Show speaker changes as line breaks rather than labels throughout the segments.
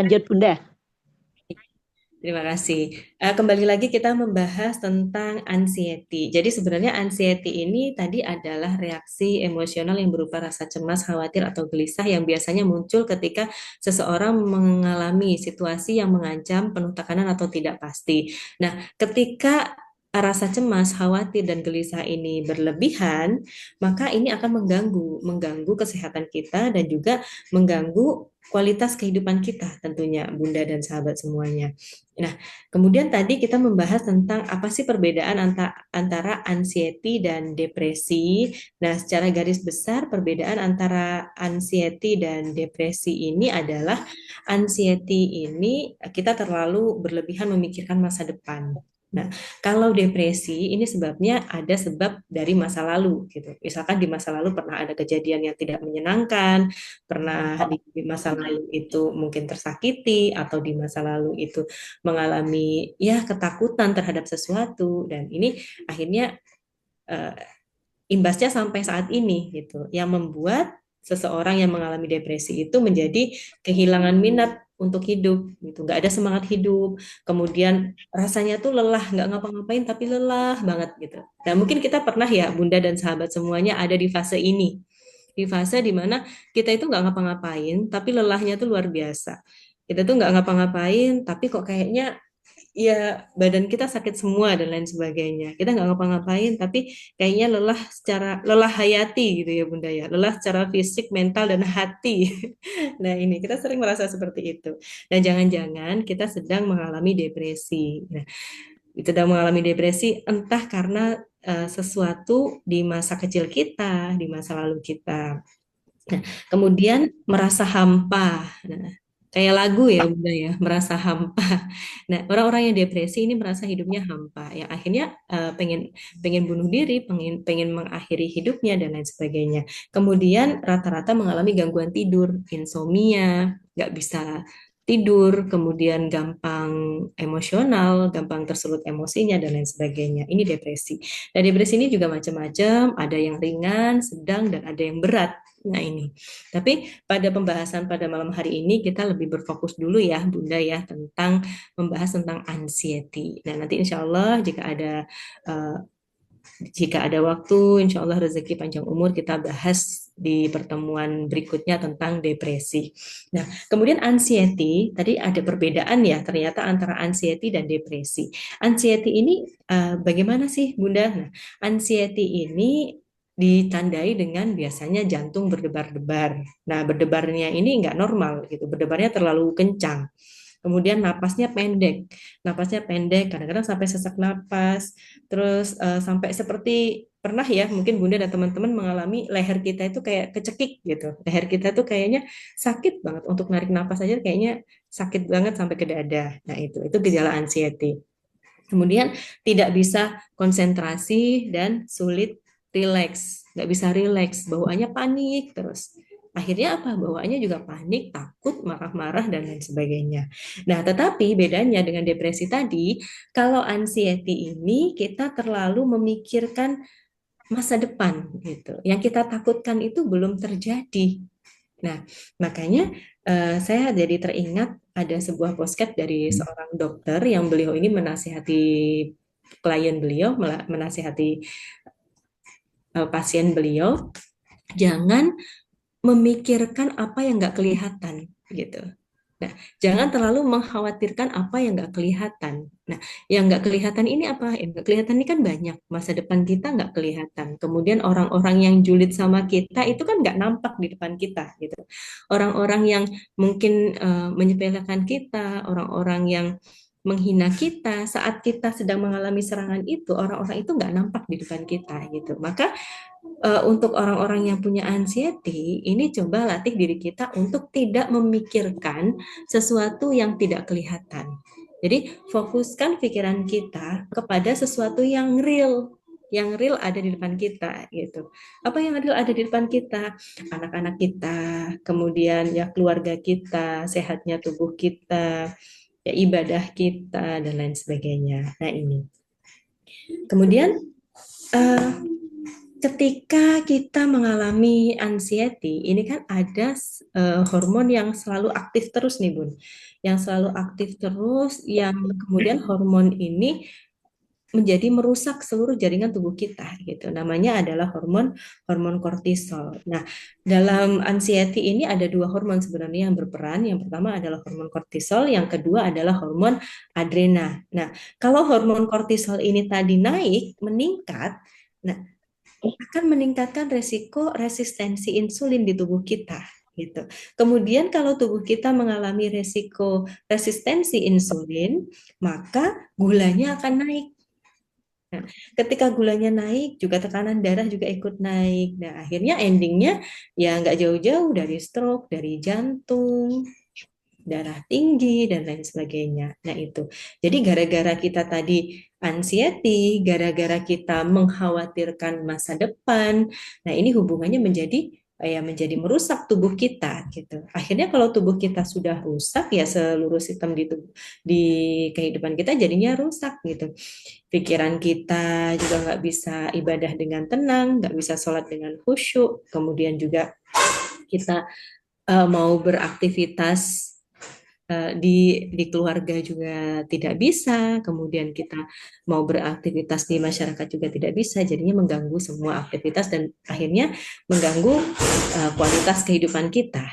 lanjut Bunda.
Terima kasih. Kembali lagi kita membahas tentang anxiety. Jadi sebenarnya anxiety ini tadi adalah reaksi emosional yang berupa rasa cemas, khawatir, atau gelisah yang biasanya muncul ketika seseorang mengalami situasi yang mengancam, penuh tekanan, atau tidak pasti. Nah, ketika rasa cemas, khawatir, dan gelisah ini berlebihan, maka ini akan mengganggu kesehatan kita dan juga mengganggu kualitas kehidupan kita tentunya, Bunda dan sahabat semuanya. Nah, kemudian tadi kita membahas tentang apa sih perbedaan antara anxiety dan depresi. Nah, secara garis besar perbedaan antara anxiety dan depresi ini adalah anxiety ini kita terlalu berlebihan memikirkan masa depan. Nah, kalau depresi ini sebabnya ada sebab dari masa lalu gitu. Misalkan di masa lalu pernah ada kejadian yang tidak menyenangkan, pernah di masa lalu itu mungkin tersakiti atau di masa lalu itu mengalami ya ketakutan terhadap sesuatu dan ini akhirnya eh, imbasnya sampai saat ini gitu yang membuat seseorang yang mengalami depresi itu menjadi kehilangan minat untuk hidup gitu, nggak ada semangat hidup, kemudian rasanya tuh lelah, nggak ngapa-ngapain tapi lelah banget gitu. Nah mungkin kita pernah ya Bunda dan sahabat semuanya ada di fase ini, di fase dimana kita itu nggak ngapa-ngapain tapi lelahnya tuh luar biasa, kita tuh nggak ngapa-ngapain tapi kok kayaknya ya badan kita sakit semua dan lain sebagainya. Kita nggak ngapa-ngapain, tapi kayaknya lelah hayati gitu ya Bunda ya. Lelah secara fisik, mental, dan hati. Nah ini kita sering merasa seperti itu. Dan jangan-jangan kita sedang mengalami depresi. Nah, sedang mengalami depresi entah karena sesuatu di masa kecil kita, di masa lalu kita. Nah, kemudian merasa hampa. Nah, kayak lagu ya, Bunda ya, merasa hampa. Nah, orang-orang yang depresi ini merasa hidupnya hampa, yang akhirnya pengen pengen bunuh diri, pengen pengen mengakhiri hidupnya dan lain sebagainya. Kemudian rata-rata mengalami gangguan tidur, insomnia, nggak bisa tidur, kemudian gampang emosional, gampang tersulut emosinya dan lain sebagainya. Ini depresi. Nah, depresi ini juga macam-macam, ada yang ringan, sedang, dan ada yang berat. Nah, ini. Tapi pada pembahasan pada malam hari ini kita lebih berfokus dulu ya, Bunda ya, tentang membahas tentang anxiety. Nah, nanti insya Allah eh, jika ada waktu, insya Allah rezeki panjang umur kita bahas di pertemuan berikutnya tentang depresi. Nah, kemudian anxiety, tadi ada perbedaan ya ternyata antara anxiety dan depresi. Anxiety ini bagaimana sih Bunda? Nah, anxiety ini ditandai dengan biasanya jantung berdebar-debar. Nah, berdebarnya ini nggak normal gitu, berdebarnya terlalu kencang. Kemudian napasnya pendek, kadang-kadang sampai sesak napas, terus sampai seperti pernah ya, mungkin Bunda dan teman-teman mengalami leher kita itu kayak kecekik gitu. Leher kita tuh kayaknya sakit banget untuk narik napas aja kayaknya sakit banget sampai ke dada. Nah, itu gejala anxiety. Kemudian tidak bisa konsentrasi dan sulit rileks, nggak bisa rileks, bawaannya panik terus. Akhirnya apa? Bawaannya juga panik, takut, marah-marah, dan lain sebagainya. Nah, tetapi bedanya dengan depresi tadi, kalau anxiety ini kita terlalu memikirkan masa depan gitu. Yang kita takutkan itu belum terjadi. Nah, makanya saya jadi teringat ada sebuah postcard dari seorang dokter yang beliau ini menasihati klien beliau, menasihati pasien beliau, jangan memikirkan apa yang nggak kelihatan gitu. Nah, jangan terlalu mengkhawatirkan apa yang nggak kelihatan. Nah, yang nggak kelihatan ini apa? Yang nggak kelihatan ini kan banyak. Masa depan kita nggak kelihatan. Kemudian orang-orang yang julid sama kita itu kan nggak nampak di depan kita gitu. Orang-orang yang mungkin menyepelekan kita, orang-orang yang menghina kita saat kita sedang mengalami serangan itu, orang-orang itu nggak nampak di depan kita gitu. Maka untuk orang-orang yang punya anxiety, ini coba latih diri kita untuk tidak memikirkan sesuatu yang tidak kelihatan. Jadi fokuskan pikiran kita kepada sesuatu yang real ada di depan kita gitu. Apa yang real ada di depan kita? Anak-anak kita, kemudian ya keluarga kita, sehatnya tubuh kita, ya ibadah kita dan lain sebagainya. Nah ini. Kemudian eh, ketika kita mengalami anxiety, ini kan ada hormon yang selalu aktif terus nih Bun, yang selalu aktif terus, yang kemudian hormon ini menjadi merusak seluruh jaringan tubuh kita gitu. Namanya adalah hormon hormon kortisol. Nah, dalam anxiety ini ada dua hormon sebenarnya yang berperan. Yang pertama adalah hormon kortisol, yang kedua adalah hormon adrena. Nah, kalau hormon kortisol ini tadi naik, meningkat, nah akan meningkatkan resiko resistensi insulin di tubuh kita gitu. Kemudian kalau tubuh kita mengalami resiko resistensi insulin, maka gulanya akan naik. Nah, ketika gulanya naik, juga tekanan darah juga ikut naik. Nah, akhirnya endingnya ya nggak jauh-jauh dari stroke, dari jantung, darah tinggi, dan lain sebagainya. Nah, itu. Jadi gara-gara kita tadi anxiety, gara-gara kita mengkhawatirkan masa depan, nah ini hubungannya menjadi merusak tubuh kita gitu. Akhirnya kalau tubuh kita sudah rusak ya seluruh sistem di kehidupan kita jadinya rusak gitu. Pikiran kita juga nggak bisa ibadah dengan tenang, nggak bisa sholat dengan khusyuk, kemudian juga kita mau beraktivitas di keluarga juga tidak bisa, kemudian kita mau beraktivitas di masyarakat juga tidak bisa, jadinya mengganggu semua aktivitas dan akhirnya mengganggu kualitas kehidupan kita.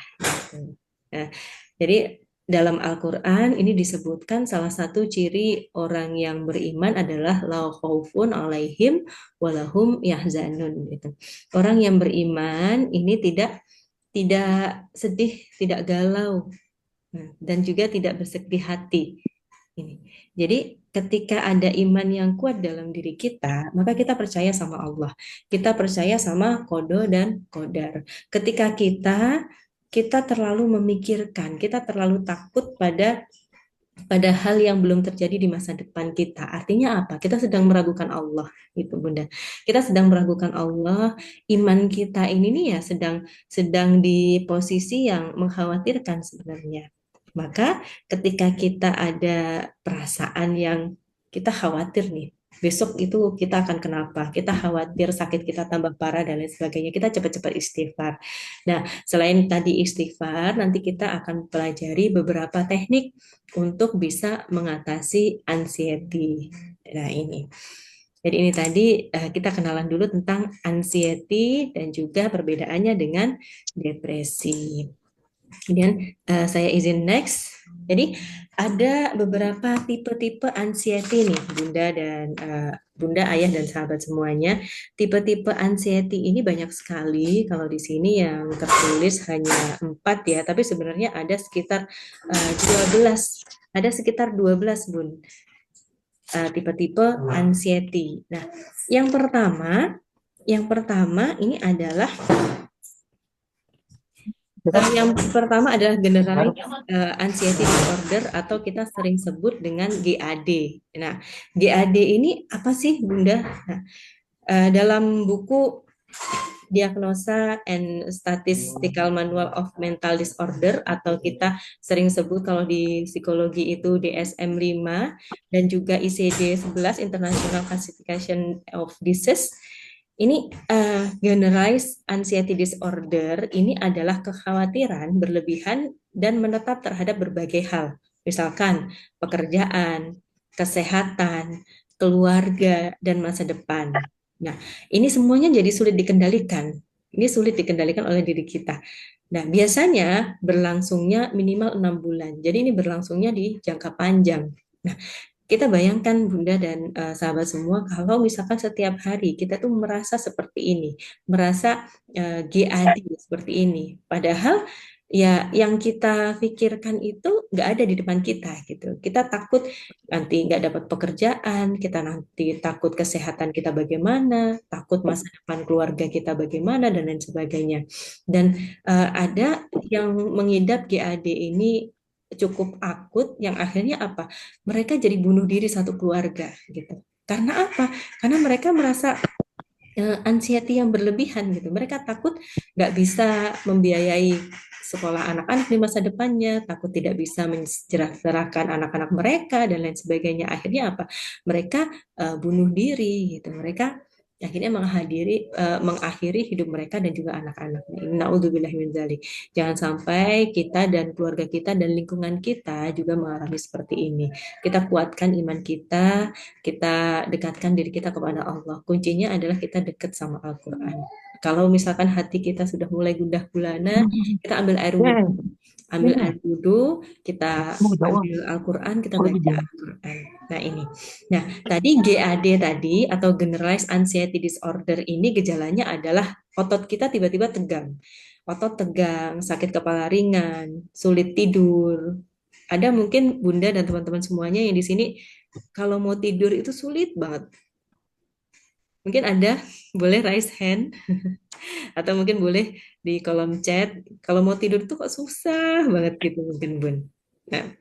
Nah, jadi dalam Al-Quran ini disebutkan salah satu ciri orang yang beriman adalah la khaufun alaihim walahum yahzanun gitu. Orang yang beriman ini tidak sedih, tidak galau, dan juga tidak bersedih hati. Ini. Jadi ketika ada iman yang kuat dalam diri kita, maka kita percaya sama Allah. Kita percaya sama kodo dan kodar. Ketika kita terlalu memikirkan, kita terlalu takut pada hal yang belum terjadi di masa depan kita. Artinya apa? Kita sedang meragukan Allah, gitu Bunda. Kita sedang meragukan Allah. Iman kita ini nih ya sedang di posisi yang mengkhawatirkan sebenarnya. Maka ketika kita ada perasaan yang kita khawatir nih, besok itu kita akan kenapa? Kita khawatir sakit kita tambah parah dan lain sebagainya. Kita cepat-cepat istighfar. Nah, selain tadi istighfar, nanti kita akan pelajari beberapa teknik untuk bisa mengatasi anxiety. Nah, ini. Jadi ini tadi kita kenalan dulu tentang anxiety dan juga perbedaannya dengan depresi. Kemudian saya izin next. Jadi ada beberapa tipe-tipe anxiety nih, Bunda dan Bunda, Ayah dan sahabat semuanya. Tipe-tipe anxiety ini banyak sekali. Kalau di sini yang tertulis hanya 4 ya, tapi sebenarnya ada sekitar 12. Ada sekitar 12, Bun. Tipe-tipe anxiety. Nah, yang pertama ini adalah yang pertama adalah generalized anxiety disorder atau kita sering sebut dengan GAD. Nah, GAD ini apa sih, Bunda? Nah, dalam buku Diagnosa and Statistical Manual of Mental Disorder atau kita sering sebut kalau di psikologi itu DSM-5 dan juga ICD-11 International Classification of Disease. Ini generalized anxiety disorder ini adalah kekhawatiran berlebihan dan menetap terhadap berbagai hal. Misalkan pekerjaan, kesehatan, keluarga, dan masa depan. Nah, ini semuanya jadi sulit dikendalikan. Ini sulit dikendalikan oleh diri kita. Nah, biasanya berlangsungnya minimal 6 bulan. Jadi ini berlangsungnya di jangka panjang. Nah, kita bayangkan Bunda dan sahabat semua kalau misalkan setiap hari kita tuh merasa seperti ini, merasa GAD seperti ini. Padahal ya yang kita pikirkan itu nggak ada di depan kita gitu. Kita takut nanti nggak dapat pekerjaan, kita nanti takut kesehatan kita bagaimana, takut masa depan keluarga kita bagaimana dan lain sebagainya. Dan ada yang mengidap GAD ini cukup akut yang akhirnya apa? Mereka jadi bunuh diri satu keluarga gitu. Karena apa? Karena mereka merasa anxiety yang berlebihan gitu. Mereka takut nggak bisa membiayai sekolah anak-anak di masa depannya, takut tidak bisa mensejahterakan anak-anak mereka dan lain sebagainya. Akhirnya apa? Mereka bunuh diri gitu. Mereka akhirnya mengakhiri hidup mereka dan juga anak-anaknya. Naudzubillah min dzalik. Jangan sampai kita dan keluarga kita dan lingkungan kita juga mengalami seperti ini. Kita kuatkan iman kita dekatkan diri kita kepada Allah. Kuncinya adalah kita dekat sama Al-Quran. Kalau misalkan hati kita sudah mulai gundah gulana, kita ambil air wudhu. Ambil air wudhu, kita ambil Al-Quran, kita baca Al-Quran. Nah ini. Nah, tadi GAD tadi atau Generalized Anxiety Disorder ini gejalanya adalah otot kita tiba-tiba tegang. Otot tegang, sakit kepala ringan, sulit tidur. Ada mungkin Bunda dan teman-teman semuanya yang di sini kalau mau tidur itu sulit banget. Mungkin ada, boleh raise hand atau mungkin boleh di kolom chat. Kalau mau tidur tuh kok susah banget gitu mungkin Bun. Nah,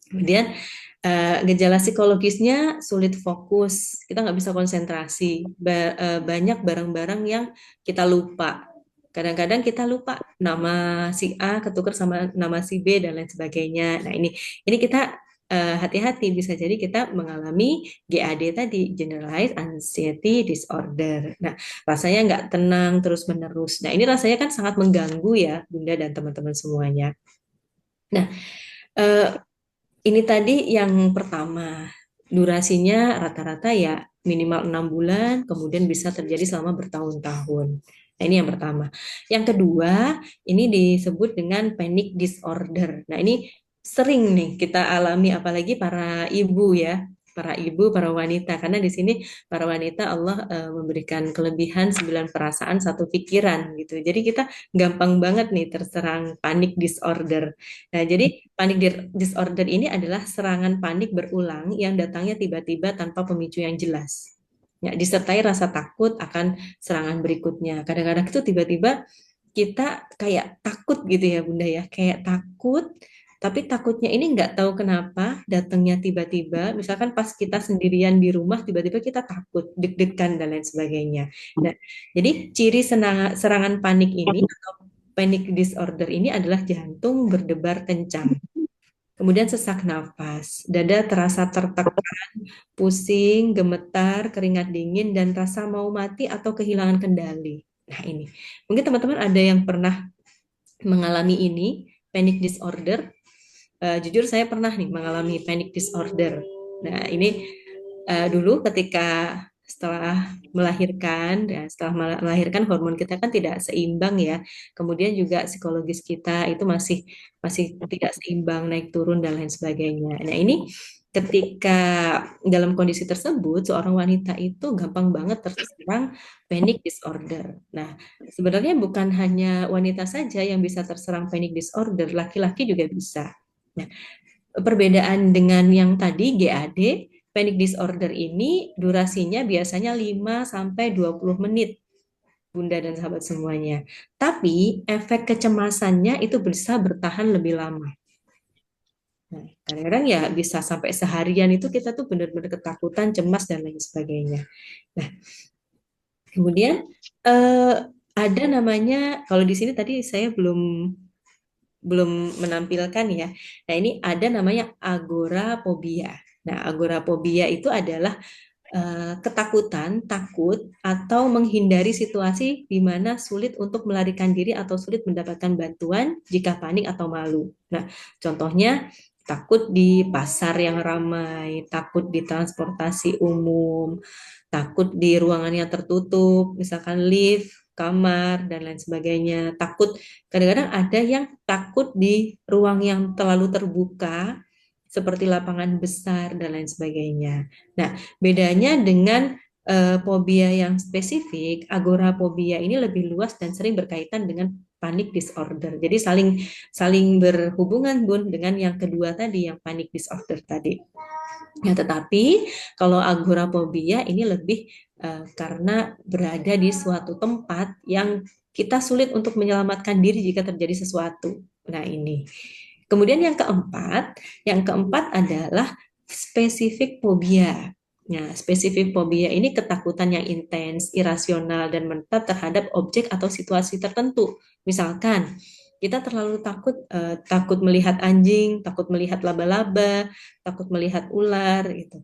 kemudian gejala psikologisnya sulit fokus, kita nggak bisa konsentrasi, banyak barang-barang yang kita lupa. Kadang-kadang kita lupa nama si A ketukar sama nama si B dan lain sebagainya. Nah ini kita hati-hati bisa jadi kita mengalami GAD tadi, Generalized Anxiety Disorder. Nah rasanya nggak tenang terus-menerus. Nah ini rasanya kan sangat mengganggu ya Bunda dan teman-teman semuanya. Nah, eh, ini tadi yang pertama, durasinya rata-rata ya minimal 6 bulan, kemudian bisa terjadi selama bertahun-tahun. Nah, ini yang pertama. Yang kedua, ini disebut dengan panic disorder. Nah, ini sering nih kita alami, apalagi para ibu ya, para ibu, para wanita. Karena di sini para wanita Allah memberikan kelebihan 9 perasaan, satu pikiran gitu. Jadi kita gampang banget nih terserang panic disorder. Nah, jadi panic disorder ini adalah serangan panik berulang yang datangnya tiba-tiba tanpa pemicu yang jelas. Ya, disertai rasa takut akan serangan berikutnya. Kadang-kadang itu tiba-tiba kita kayak takut gitu ya Bunda ya, kayak takut, tapi takutnya ini nggak tahu kenapa datangnya tiba-tiba. Misalkan pas kita sendirian di rumah, tiba-tiba kita takut, deg-degan dan lain sebagainya. Nah, jadi ciri serangan panik ini atau panic disorder ini adalah jantung berdebar kencang. Kemudian sesak nafas, dada terasa tertekan, pusing, gemetar, keringat dingin, dan rasa mau mati atau kehilangan kendali. Nah ini, mungkin teman-teman ada yang pernah mengalami ini, panic disorder. Jujur saya pernah nih mengalami panic disorder. Nah ini dulu ketika setelah melahirkan, ya, setelah melahirkan hormon kita kan tidak seimbang ya. Kemudian juga psikologis kita itu masih masih tidak seimbang, naik turun dan lain sebagainya. Nah ini ketika dalam kondisi tersebut, seorang wanita itu gampang banget terserang panic disorder. Nah, sebenarnya bukan hanya wanita saja yang bisa terserang panic disorder, laki-laki juga bisa. Nah, perbedaan dengan yang tadi GAD, panic disorder ini durasinya biasanya 5 sampai 20 menit, Bunda dan sahabat semuanya. Tapi efek kecemasannya itu bisa bertahan lebih lama. Nah, kadang-kadang ya bisa sampai seharian itu kita tuh benar-benar ketakutan, cemas dan lain sebagainya. Nah, kemudian eh, ada namanya kalau di sini tadi saya belum belum menampilkan ya. Nah, ini ada namanya agorafobia. Nah, agorafobia itu adalah ketakutan, takut, atau menghindari situasi di mana sulit untuk melarikan diri atau sulit mendapatkan bantuan jika panik atau malu. Nah, contohnya takut di pasar yang ramai, takut di transportasi umum, takut di ruangan yang tertutup, misalkan lift, kamar, dan lain sebagainya. Takut, kadang-kadang ada yang takut di ruang yang terlalu terbuka, seperti lapangan besar, dan lain sebagainya. Nah, bedanya dengan fobia yang spesifik, agorafobia ini lebih luas dan sering berkaitan dengan panic disorder. Jadi saling saling berhubungan Bun dengan yang kedua tadi, yang panic disorder tadi. Ya, tetapi kalau agorafobia ini lebih karena berada di suatu tempat yang kita sulit untuk menyelamatkan diri jika terjadi sesuatu. Nah, ini. Kemudian yang keempat adalah spesifik fobia. Nah, spesifik fobia ini ketakutan yang intens, irasional, dan menetap terhadap objek atau situasi tertentu. Misalkan, kita terlalu takut melihat anjing, takut melihat laba-laba, takut melihat ular, gitu.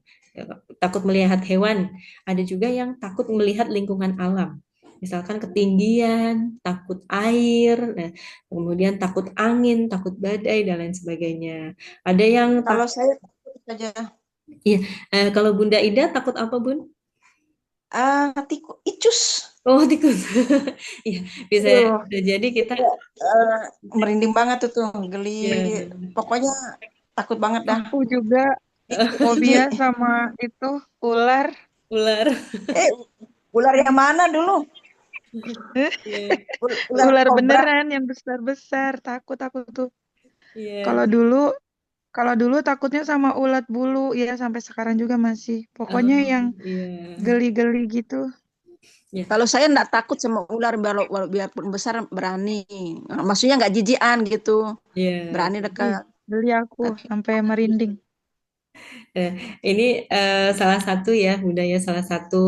takut melihat hewan. Ada juga yang takut melihat lingkungan alam. Misalkan ketinggian, takut air, nah, kemudian takut angin, takut badai, dan lain sebagainya. Ada yang
Kalau
takut,
saya takut saja,
iya, kalau Bunda Ida takut apa, Bun?
icus.
Oh, tikus. Iya, bisa,
Aduh,
bisa jadi kita,
itu eh, merinding banget itu, geli.
ya,
Pokoknya takut banget dah.
Aku juga
Ini,
fobia sama itu ular.
ular.
eh, ular yang mana dulu?
Iya,
Ular
Ular
kobra.
beneran yang besar-besar. Takut aku tuh.
iya.
Kalau dulu kalau dulu takutnya sama ulat bulu, ya sampai sekarang juga masih. Pokoknya
Oh,
yang
iya.
geli-geli gitu.
Ya,
Kalau saya enggak takut sama ular, biarpun besar berani. Maksudnya nggak jijian gitu,
iya.
berani
Ih,
dekat.
geli aku sampai merinding.
Eh, ini salah satu ya, budaya salah satu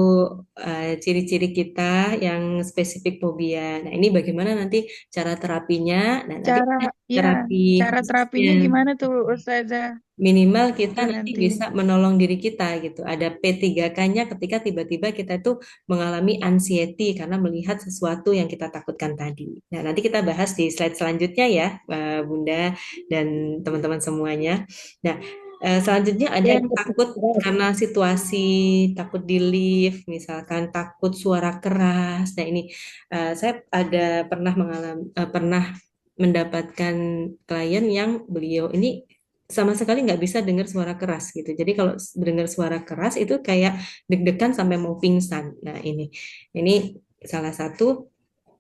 ciri-ciri kita yang spesifik fobia. Nah, ini bagaimana nanti cara terapinya? Nah, nanti
Cara
ada
ya,
terapi
cara
khususnya.
terapinya gimana tuh Ustazah?
Minimal kita
Itu
nanti
nanti.
bisa menolong diri kita gitu. Ada P3K-nya ketika tiba-tiba kita itu mengalami anxiety karena melihat sesuatu yang kita takutkan tadi. Nah, nanti kita bahas di slide selanjutnya ya, Bunda dan teman-teman semuanya. Nah, selanjutnya ada
Yang
yang takut
ketiga,
karena situasi, takut di lift, misalkan takut suara keras. Nah, ini saya ada pernah mendapatkan klien yang beliau ini sama sekali nggak bisa dengar suara keras gitu. Jadi kalau dengar suara keras itu kayak deg-degan sampai mau pingsan. Nah, ini salah satu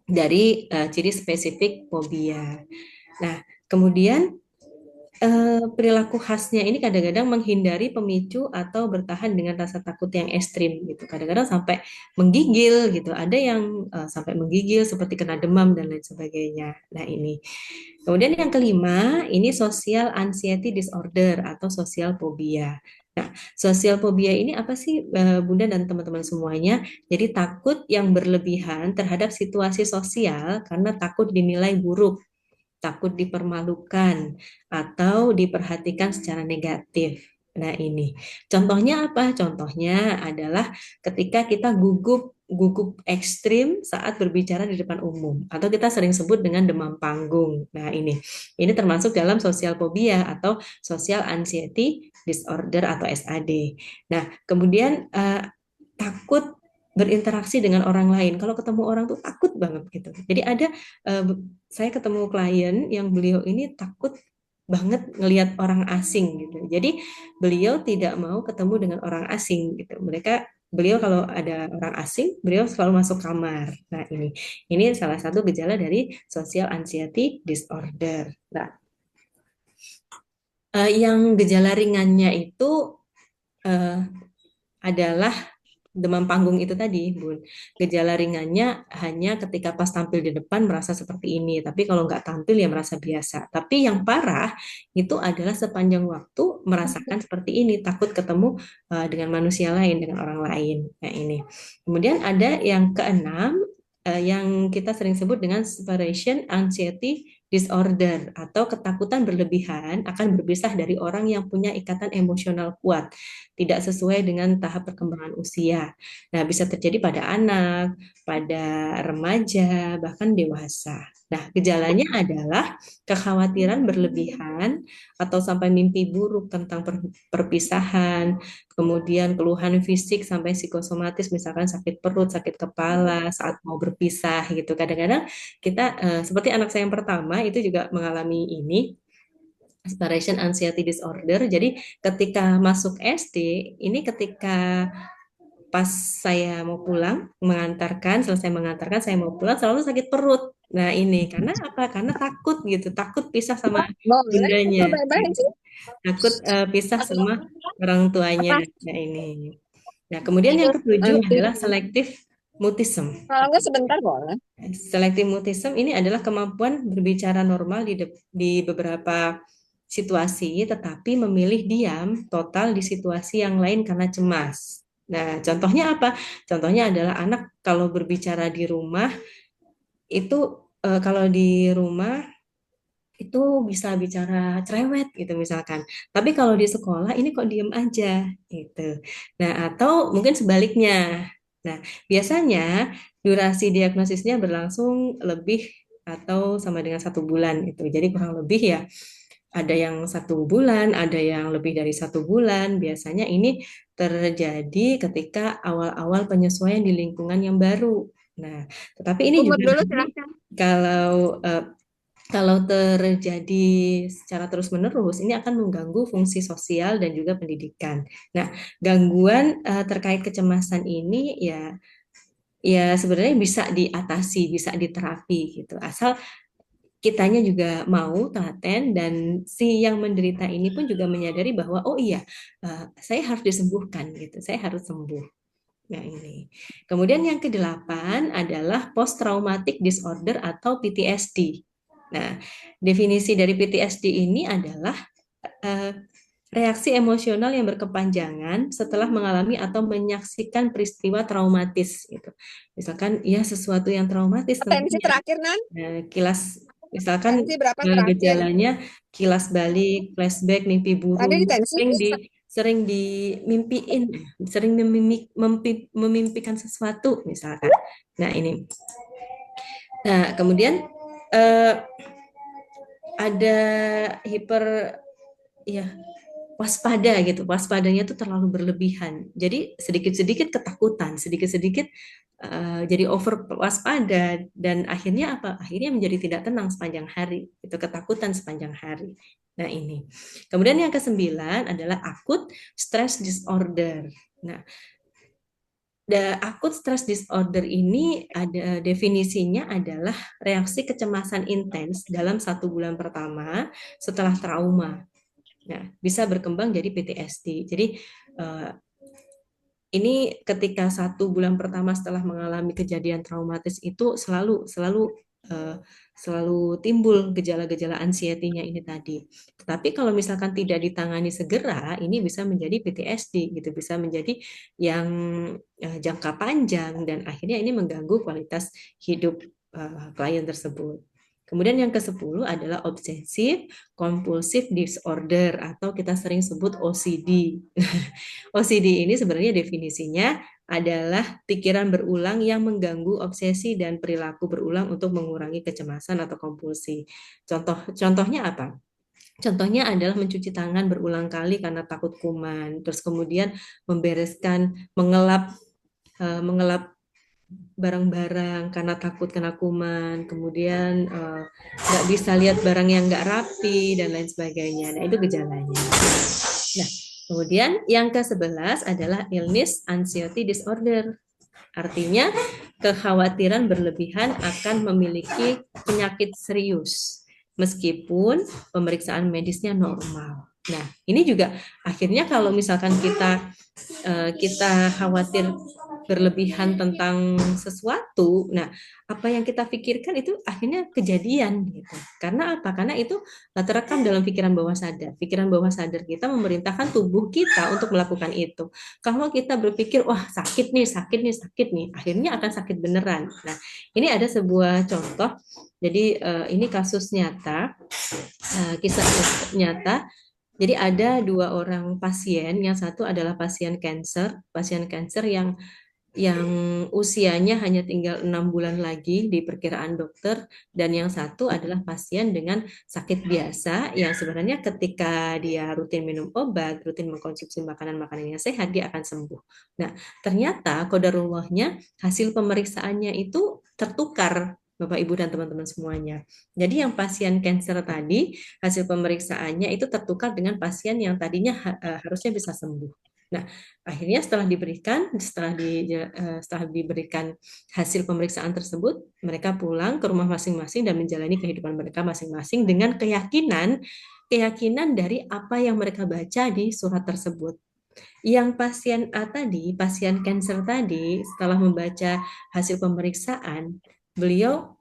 dari ciri spesifik fobia. Nah, kemudian perilaku khasnya ini kadang-kadang menghindari pemicu atau bertahan dengan rasa takut yang ekstrim gitu. Kadang-kadang sampai menggigil gitu. Ada yang sampai menggigil seperti kena demam dan lain sebagainya. Nah, ini. Kemudian yang kelima, ini social anxiety disorder atau social phobia. Nah, social phobia ini apa sih, Bunda dan teman-teman semuanya? Jadi takut yang berlebihan terhadap situasi sosial karena takut dinilai buruk, takut dipermalukan, atau diperhatikan secara negatif. Nah, ini. Contohnya apa? Contohnya adalah ketika kita gugup gugup ekstrim saat berbicara di depan umum atau kita sering sebut dengan demam panggung. Nah, ini termasuk dalam sosial fobia atau social anxiety disorder atau SAD. Nah, kemudian takut berinteraksi dengan orang lain. Kalau ketemu orang tuh takut banget gitu. Jadi ada eh, saya ketemu klien yang beliau ini takut banget ngelihat orang asing gitu. Jadi beliau tidak mau ketemu dengan orang asing gitu. Beliau kalau ada orang asing, beliau selalu masuk kamar. Nah, ini salah satu gejala dari social anxiety disorder. Nah, yang gejala ringannya itu eh, adalah demam panggung itu tadi, Bun. Gejala ringannya hanya ketika pas tampil di depan merasa seperti ini, tapi kalau nggak tampil ya merasa biasa. Tapi yang parah itu adalah sepanjang waktu merasakan seperti ini, takut ketemu dengan manusia lain, dengan orang lain. Nah, ini. Kemudian ada yang keenam, yang kita sering sebut dengan separation anxiety disorder atau ketakutan berlebihan akan berpisah dari orang yang punya ikatan emosional kuat, tidak sesuai dengan tahap perkembangan usia. Nah, bisa terjadi pada anak, pada remaja, bahkan dewasa. Nah, gejalanya adalah kekhawatiran berlebihan atau sampai mimpi buruk tentang perpisahan, kemudian keluhan fisik sampai psikosomatis, misalkan sakit perut, sakit kepala saat mau berpisah gitu. Kadang-kadang kita seperti anak saya yang pertama itu juga mengalami ini separation anxiety disorder. Jadi ketika masuk SD, ini ketika pas saya mau pulang, selesai mengantarkan, saya mau pulang selalu sakit perut. Nah, ini karena apa? Karena takut gitu, takut pisah sama
boleh,
bundanya,
baik-baik sih.
takut pisah sama orang tuanya.
Apa?
Nah, ini. Nah, kemudian yang
Tidur
ketujuh
nanti.
adalah selective mutism.
Kalau nggak sebentar boleh.
Selective mutism ini adalah kemampuan berbicara normal di beberapa situasi, tetapi memilih diam total di situasi yang lain karena cemas. Nah, contohnya apa? Contohnya adalah anak kalau berbicara di rumah itu kalau di rumah itu bisa bicara cerewet gitu misalkan. Tapi kalau di sekolah ini kok diem aja gitu. Nah, atau mungkin sebaliknya. Nah, biasanya durasi diagnosisnya berlangsung lebih atau sama dengan 1 bulan itu. Jadi kurang lebih ya ada yang 1 bulan, ada yang lebih dari 1 bulan. Biasanya ini terjadi ketika awal-awal penyesuaian di lingkungan yang baru. Nah, tetapi ini
Umur
juga
dulu
nanti
silahkan.
kalau terjadi secara terus-menerus, ini akan mengganggu fungsi sosial dan juga pendidikan. Nah, gangguan terkait kecemasan ini ya sebenarnya bisa diatasi, bisa diterapi gitu. Asal kitanya juga mau telaten dan si yang menderita ini pun juga menyadari bahwa oh iya, saya harus disembuhkan gitu. Saya harus sembuh. Nah, ini. Kemudian yang kedelapan adalah post traumatic disorder atau PTSD. Nah, definisi dari PTSD ini adalah eh, reaksi emosional yang berkepanjangan setelah mengalami atau menyaksikan peristiwa traumatis gitu. Misalkan ya sesuatu yang traumatis
Tensi
tentunya.
terakhir, Nan.
Kilas misalkan
Tensi berapa terakhir?
gejalanya kilas balik, flashback, mimpi
Tadi di
buruk,
tensi.
sering dimimpiin, sering memimpikan sesuatu misalkan. Nah, ini. Nah, kemudian ada hiper ya waspada gitu. Waspadanya tuh terlalu berlebihan. Jadi sedikit-sedikit ketakutan, sedikit-sedikit jadi over waspada dan akhirnya apa? Akhirnya menjadi tidak tenang sepanjang hari. Itu ketakutan sepanjang hari. Nah, ini. Kemudian yang ke-9 adalah akut stress disorder. Nah, akut stress disorder ini ada definisinya adalah reaksi kecemasan intens dalam 1 bulan pertama setelah trauma. Nah, bisa berkembang jadi PTSD. Jadi ini ketika 1 bulan pertama setelah mengalami kejadian traumatis itu selalu timbul gejala-gejala anxiety-nya ini tadi. Tetapi kalau misalkan tidak ditangani segera, ini bisa menjadi PTSD gitu, bisa menjadi yang jangka panjang dan akhirnya ini mengganggu kualitas hidup klien tersebut. Kemudian yang ke-10 adalah obsessive compulsive disorder atau kita sering sebut OCD. OCD ini sebenarnya definisinya adalah pikiran berulang yang mengganggu obsesi dan perilaku berulang untuk mengurangi kecemasan atau kompulsi. Contohnya apa? Contohnya adalah mencuci tangan berulang kali karena takut kuman, terus kemudian mengelap barang-barang karena takut kena kuman, kemudian nggak bisa lihat barang yang nggak rapi dan lain sebagainya. Nah, itu gejalanya. Nah, kemudian yang ke-11 adalah illness anxiety disorder. Artinya kekhawatiran berlebihan akan memiliki penyakit serius meskipun pemeriksaan medisnya normal. Nah, ini juga akhirnya kalau misalkan kita khawatir berlebihan tentang sesuatu, nah apa yang kita pikirkan itu akhirnya kejadian gitu. Karena apa? Karena itu terekam dalam pikiran bawah sadar. Pikiran bawah sadar kita memerintahkan tubuh kita untuk melakukan itu. Kalau kita berpikir, wah sakit nih, sakit nih, sakit nih, akhirnya akan sakit beneran. Nah, ini ada sebuah contoh. Jadi ini kasus nyata, kisah nyata. Jadi ada 2 orang pasien, yang satu adalah pasien kanker yang usianya hanya tinggal 6 bulan lagi di perkiraan dokter, dan yang satu adalah pasien dengan sakit biasa yang sebenarnya ketika dia rutin minum obat, rutin mengkonsumsi makanan-makanan yang sehat, dia akan sembuh. Nah, ternyata qadarullahnya hasil pemeriksaannya itu tertukar, Bapak Ibu dan teman-teman semuanya. Jadi yang pasien kanker tadi, hasil pemeriksaannya itu tertukar dengan pasien yang tadinya harusnya bisa sembuh. Nah, akhirnya setelah diberikan hasil pemeriksaan tersebut, mereka pulang ke rumah masing-masing dan menjalani kehidupan mereka masing-masing dengan keyakinan dari apa yang mereka baca di surat tersebut. Yang pasien A tadi, pasien kanker tadi, setelah membaca hasil pemeriksaan, beliau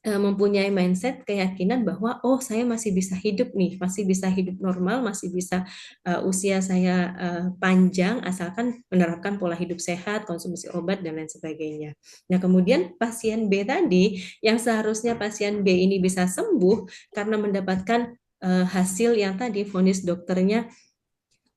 mempunyai mindset keyakinan bahwa oh saya masih bisa hidup nih, masih bisa hidup normal, masih bisa usia saya panjang asalkan menerapkan pola hidup sehat, konsumsi obat dan lain sebagainya. Nah, kemudian pasien B tadi yang seharusnya pasien B ini bisa sembuh karena mendapatkan hasil yang tadi vonis dokternya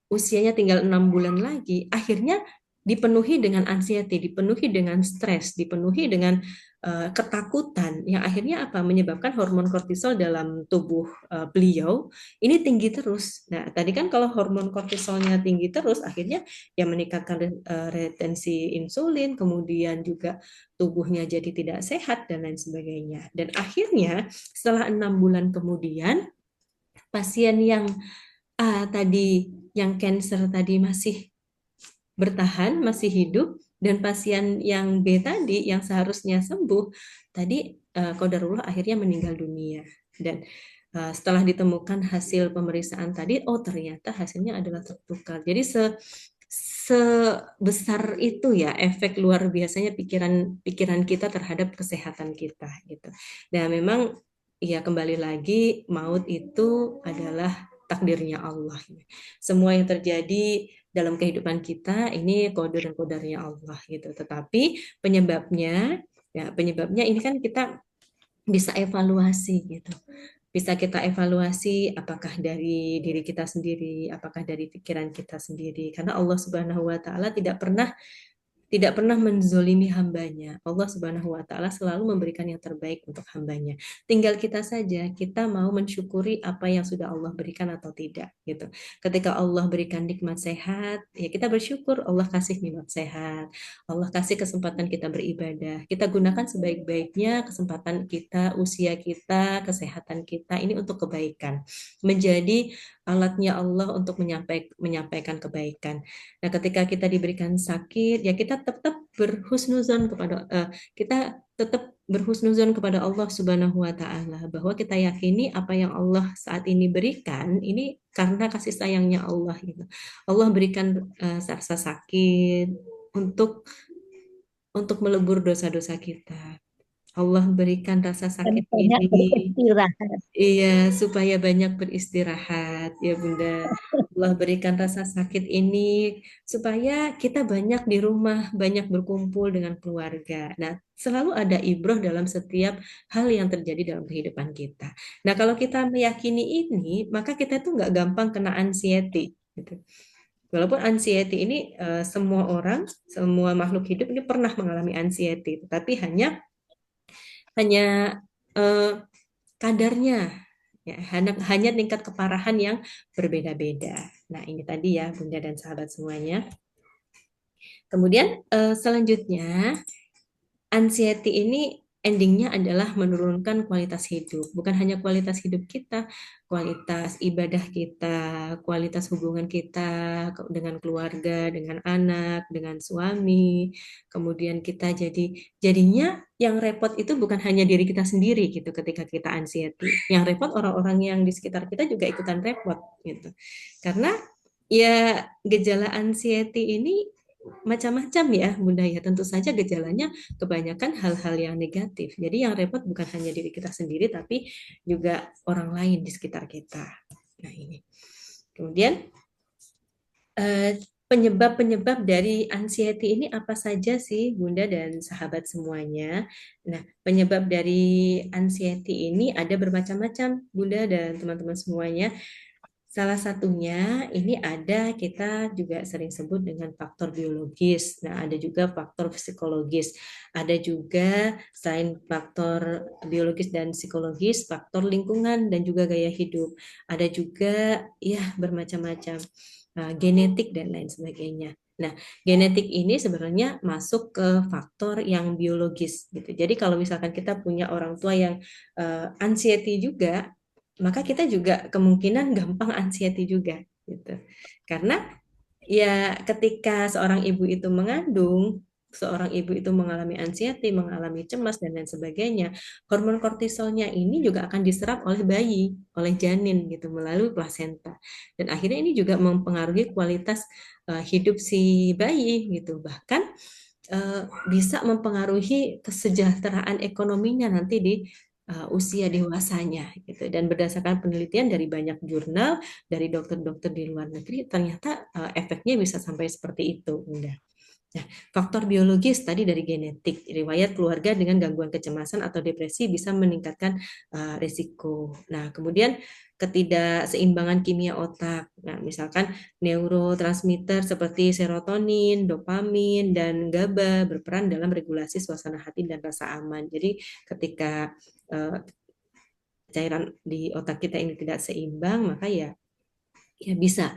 usianya tinggal 6 bulan lagi, akhirnya dipenuhi dengan anxiety, dipenuhi dengan stres, dipenuhi dengan ketakutan, yang akhirnya apa? Menyebabkan hormon kortisol dalam tubuh beliau ini tinggi terus. Nah, tadi kan kalau hormon kortisolnya tinggi terus, akhirnya ya meningkatkan retensi insulin, kemudian juga tubuhnya jadi tidak sehat dan lain sebagainya. Dan akhirnya setelah 6 bulan kemudian, pasien yang tadi yang cancer tadi masih bertahan, masih hidup, dan pasien yang B tadi yang seharusnya sembuh tadi qadarullah akhirnya meninggal dunia. Dan setelah ditemukan hasil pemeriksaan tadi, oh ternyata hasilnya adalah tertukar. Jadi sebesar itu ya efek luar biasanya pikiran kita terhadap kesehatan kita gitu. Dan memang ya kembali lagi maut itu adalah takdirnya Allah. Semua yang terjadi dalam kehidupan kita ini kode dan kodarnya Allah gitu. Tetapi penyebabnya ini kan kita bisa evaluasi gitu. Bisa kita evaluasi apakah dari diri kita sendiri, apakah dari pikiran kita sendiri. Karena Allah Subhanahu wa taala tidak pernah menzolimi hambanya. Allah Subhanahu wa taala selalu memberikan yang terbaik untuk hambanya. Tinggal kita saja, kita mau mensyukuri apa yang sudah Allah berikan atau tidak gitu. Ketika Allah berikan nikmat sehat, ya kita bersyukur Allah kasih nikmat sehat. Allah kasih kesempatan kita beribadah. Kita gunakan sebaik-baiknya kesempatan kita, usia kita, kesehatan kita ini untuk kebaikan. Menjadi alatnya Allah untuk menyampaikan kebaikan. Nah, ketika kita diberikan sakit, ya kita tetap berhusnuzon kepada Allah Subhanahu wa taala bahwa kita yakini apa yang Allah saat ini berikan ini karena kasih sayangnya Allah gitu. Allah berikan rasa sakit untuk melebur dosa-dosa kita. Allah berikan rasa
Dan
sakit
banyak
ini
beristirahat.
iya, supaya banyak beristirahat ya Bunda. Allah berikan rasa sakit ini supaya kita banyak di rumah, banyak berkumpul dengan keluarga. Nah, selalu ada ibroh dalam setiap hal yang terjadi dalam kehidupan kita. Nah, kalau kita meyakini ini, maka kita tuh nggak gampang kena anxiety. Gitu. Walaupun anxiety ini semua orang, semua makhluk hidup ini pernah mengalami anxiety, tetapi hanya eh, kadarnya ya hanya tingkat keparahan yang berbeda-beda. Nah, ini tadi ya Bunda dan sahabat semuanya. Kemudian selanjutnya anxiety ini endingnya adalah menurunkan kualitas hidup. Bukan hanya kualitas hidup kita, kualitas ibadah kita, kualitas hubungan kita dengan keluarga, dengan anak, dengan suami. Kemudian kita jadinya yang repot itu bukan hanya diri kita sendiri gitu ketika kita anxiety. Yang repot orang-orang yang di sekitar kita juga ikutan repot gitu. Karena ya gejala anxiety ini macam-macam ya Bunda ya. Tentu saja gejalanya kebanyakan hal-hal yang negatif. Jadi yang repot bukan hanya diri kita sendiri tapi juga orang lain di sekitar kita. Nah, ini. Kemudian penyebab-penyebab dari anxiety ini apa saja sih Bunda dan sahabat semuanya? Nah, penyebab dari anxiety ini ada bermacam-macam Bunda dan teman-teman semuanya. Salah satunya ini ada kita juga sering sebut dengan faktor biologis. Nah, ada juga faktor psikologis. Ada juga selain faktor biologis dan psikologis, faktor lingkungan dan juga gaya hidup. Ada juga ya bermacam-macam genetik dan lain sebagainya. Nah, genetik ini sebenarnya masuk ke faktor yang biologis gitu. Jadi kalau misalkan kita punya orang tua yang anxiety juga, maka kita juga kemungkinan gampang anxiety juga gitu. Karena ya ketika seorang ibu itu mengandung, seorang ibu itu mengalami anxiety, mengalami cemas dan lain sebagainya, hormon kortisolnya ini juga akan diserap oleh bayi, oleh janin gitu melalui plasenta. Dan akhirnya ini juga mempengaruhi kualitas hidup si bayi gitu. Bahkan bisa mempengaruhi kesejahteraan ekonominya nanti di usia dewasanya gitu. Dan berdasarkan penelitian dari banyak jurnal, dari dokter-dokter di luar negeri, ternyata efeknya bisa sampai seperti itu, Bunda. Nah, faktor biologis tadi dari genetik, riwayat keluarga dengan gangguan kecemasan atau depresi bisa meningkatkan risiko. Nah, kemudian ketidakseimbangan kimia otak. Nah, misalkan neurotransmitter seperti serotonin, dopamin, dan GABA berperan dalam regulasi suasana hati dan rasa aman. Jadi, ketika cairan di otak kita ini tidak seimbang, maka ya bisa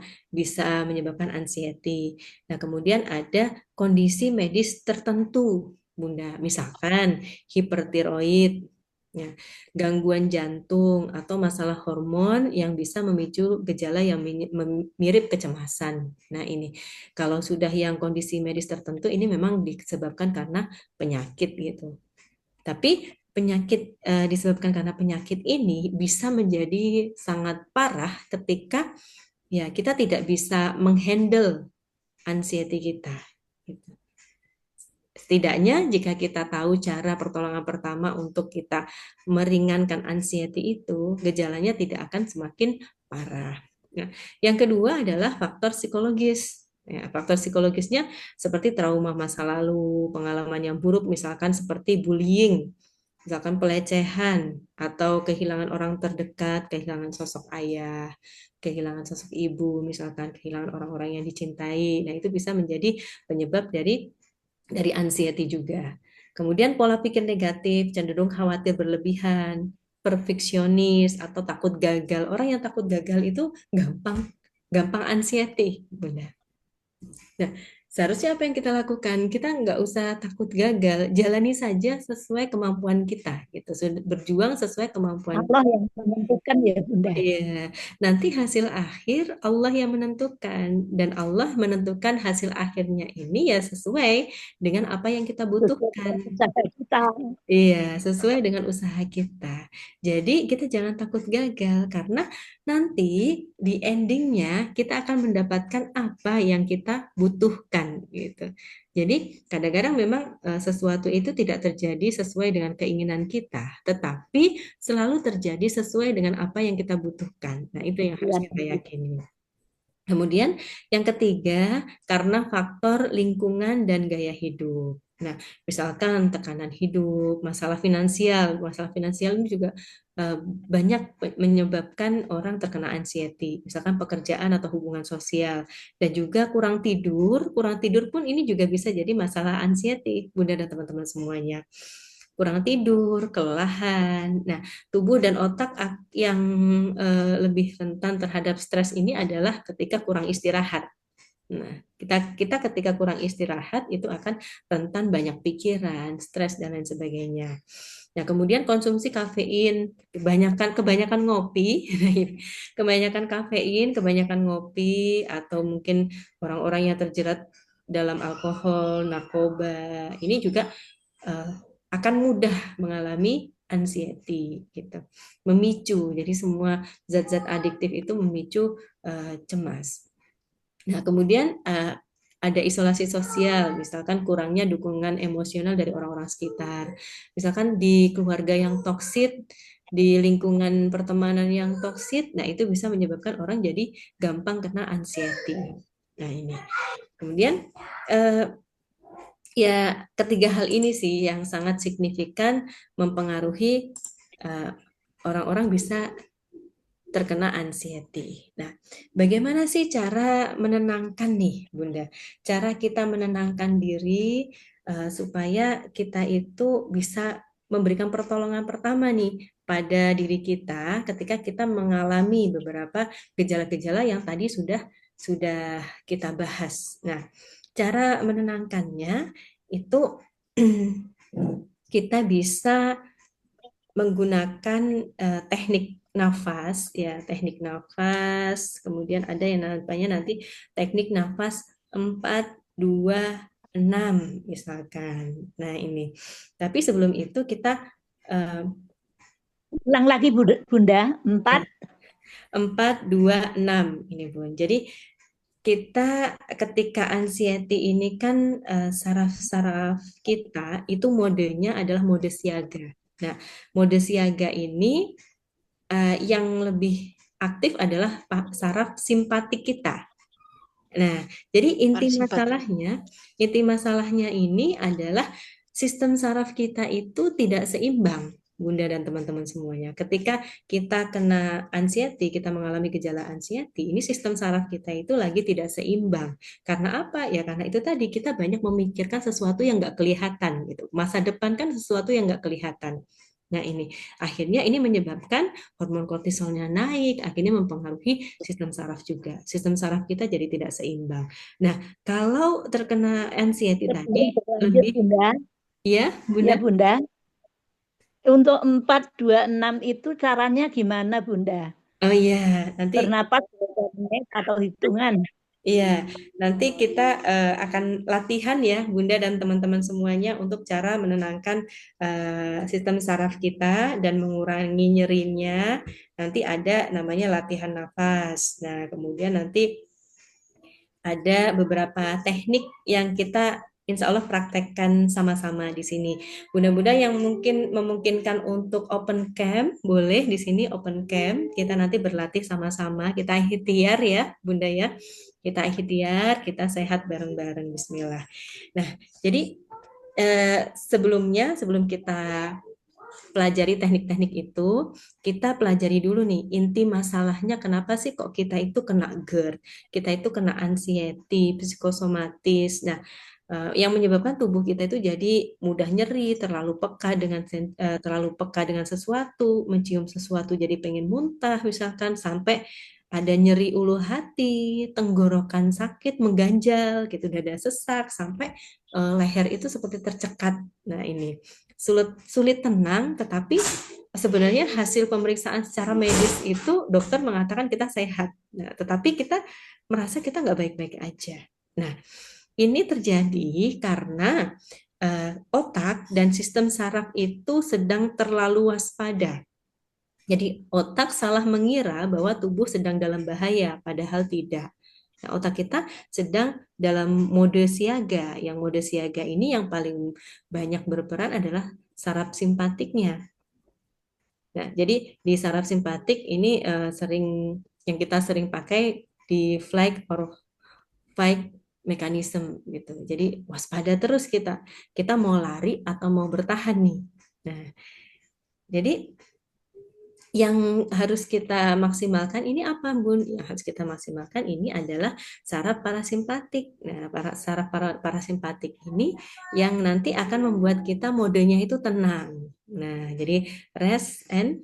menyebabkan anxiety. Nah, kemudian ada kondisi medis tertentu, Bunda. Misalkan hipertiroid, ya, gangguan jantung atau masalah hormon yang bisa memicu gejala yang mirip kecemasan. Nah, ini kalau sudah yang kondisi medis tertentu ini memang disebabkan karena penyakit gitu. Tapi penyakit disebabkan karena penyakit ini bisa menjadi sangat parah ketika ya kita tidak bisa menghandle anxiety kita. Gitu. Setidaknya jika kita tahu cara pertolongan pertama untuk kita meringankan anxiety itu, gejalanya tidak akan semakin parah. Nah, yang kedua adalah faktor psikologis. Ya, faktor psikologisnya seperti trauma masa lalu, pengalaman yang buruk misalkan seperti bullying, misalkan pelecehan atau kehilangan orang terdekat, kehilangan sosok ayah, kehilangan sosok ibu, misalkan kehilangan orang-orang yang dicintai. Nah, itu bisa menjadi penyebab dari anxiety juga. Kemudian pola pikir negatif, cenderung khawatir berlebihan, perfeksionis atau takut gagal. Orang yang takut gagal itu gampang gampang anxiety, Bunda. Nah, seharusnya apa yang kita lakukan? Kita nggak usah takut gagal, jalani saja sesuai kemampuan kita, gitu. Berjuang sesuai kemampuan.
Allah yang menentukan ya Bunda.
Iya, nanti hasil akhir Allah yang menentukan dan Allah menentukan hasil akhirnya ini ya sesuai dengan apa yang kita butuhkan.
Usaha kita.
Iya, sesuai dengan usaha kita. Jadi kita jangan takut gagal karena nanti di endingnya kita akan mendapatkan apa yang kita butuhkan gitu. Jadi kadang-kadang memang sesuatu itu tidak terjadi sesuai dengan keinginan kita, tetapi selalu terjadi sesuai dengan apa yang kita butuhkan. Nah, itu yang harus kita yakini. Kemudian yang ketiga, karena faktor lingkungan dan gaya hidup. Nah, misalkan tekanan hidup, masalah finansial ini juga banyak menyebabkan orang terkena anxiety, misalkan pekerjaan atau hubungan sosial, dan juga kurang tidur pun ini juga bisa jadi masalah anxiety, Bunda dan teman-teman semuanya. Kurang tidur, kelelahan. Nah, tubuh dan otak yang lebih rentan terhadap stres ini adalah ketika kurang istirahat. Nah, kita ketika kurang istirahat itu akan rentan banyak pikiran, stres dan lain sebagainya. Nah, kemudian konsumsi kafein, kebanyakan ngopi, kebanyakan ngopi atau mungkin orang-orang yang terjerat dalam alkohol, narkoba, ini juga akan mudah mengalami anxiety gitu. Memicu. Jadi semua zat-zat adiktif itu memicu cemas. Nah, kemudian ada isolasi sosial, misalkan kurangnya dukungan emosional dari orang-orang sekitar. Misalkan di keluarga yang toksik, di lingkungan pertemanan yang toksik, nah itu bisa menyebabkan orang jadi gampang kena anxiety. Nah, ini. Kemudian ya ketiga hal ini sih yang sangat signifikan mempengaruhi orang-orang bisa terkena anxiety. Nah, bagaimana sih cara menenangkan nih, Bunda? Cara kita menenangkan diri supaya kita itu bisa memberikan pertolongan pertama nih pada diri kita ketika kita mengalami beberapa gejala-gejala yang tadi sudah kita bahas. Nah, cara menenangkannya itu kita bisa menggunakan teknik nafas, kemudian ada yang namanya nanti teknik nafas 4-2-6 misalkan. Nah, ini. Tapi sebelum itu kita
ulang lagi Bunda,
4-2-6 ini Bun. Jadi kita ketika anxiety ini kan saraf-saraf kita itu modenya adalah mode siaga. Nah, mode siaga ini yang lebih aktif adalah saraf simpatik kita. Nah, jadi
Parasimpatik.
inti masalahnya ini adalah sistem saraf kita itu tidak seimbang, Bunda dan teman-teman semuanya. Ketika kita kena anxiety, kita mengalami gejala anxiety, ini sistem saraf kita itu lagi tidak seimbang. Karena apa? Ya karena itu tadi kita banyak memikirkan sesuatu yang nggak kelihatan gitu. Masa depan kan sesuatu yang nggak kelihatan. Nah ini, akhirnya ini menyebabkan hormon kortisolnya naik, akhirnya mempengaruhi sistem saraf juga. Sistem saraf kita jadi tidak seimbang. Nah, kalau terkena anxiety tadi,
Berlanjut
lebih,
Bunda.
ya
Ya
Bunda?
Bunda. Untuk 4, 2, 6 itu caranya gimana Bunda?
Oh iya, nanti
Bernapas berapa menit atau hitungan?
iya, nanti kita akan latihan ya, Bunda dan teman-teman semuanya untuk cara menenangkan sistem saraf kita dan mengurangi nyerinya. Nanti ada namanya latihan nafas. Nah, kemudian nanti ada beberapa teknik yang kita insya Allah praktekkan sama-sama di sini. Bunda-bunda yang mungkin memungkinkan untuk open camp, boleh di sini open camp. Kita nanti berlatih sama-sama. Kita ikhtiar ya, Bunda ya. Kita ikhtiar, kita sehat bareng-bareng. Bismillah. Nah, jadi sebelum kita pelajari teknik-teknik itu, kita pelajari dulu nih, inti masalahnya kenapa sih kok kita itu kena GERD, kita itu kena anxiety, psikosomatis. Nah, yang menyebabkan tubuh kita itu jadi mudah nyeri, terlalu peka dengan sesuatu, mencium sesuatu jadi pengen muntah, misalkan sampai ada nyeri ulu hati, tenggorokan sakit, mengganjal, gitu, dada sesak, sampai leher itu seperti tercekat. Nah, ini sulit tenang, tetapi sebenarnya hasil pemeriksaan secara medis itu dokter mengatakan kita sehat. Nah, tetapi kita merasa kita nggak baik-baik aja. Nah, ini terjadi karena otak dan sistem saraf itu sedang terlalu waspada. Jadi otak salah mengira bahwa tubuh sedang dalam bahaya, padahal tidak. Nah, otak kita sedang dalam mode siaga. Yang mode siaga ini yang paling banyak berperan adalah saraf simpatiknya. Nah, jadi di saraf simpatik ini yang kita sering pakai di flight or fight mechanism gitu. Jadi waspada terus kita. Kita mau lari atau mau bertahan nih. Nah, jadi yang harus kita maksimalkan ini apa, Bun? Yang harus kita maksimalkan ini adalah saraf parasimpatik. Nah, parasimpatik ini yang nanti akan membuat kita modenya itu tenang. Nah, jadi rest and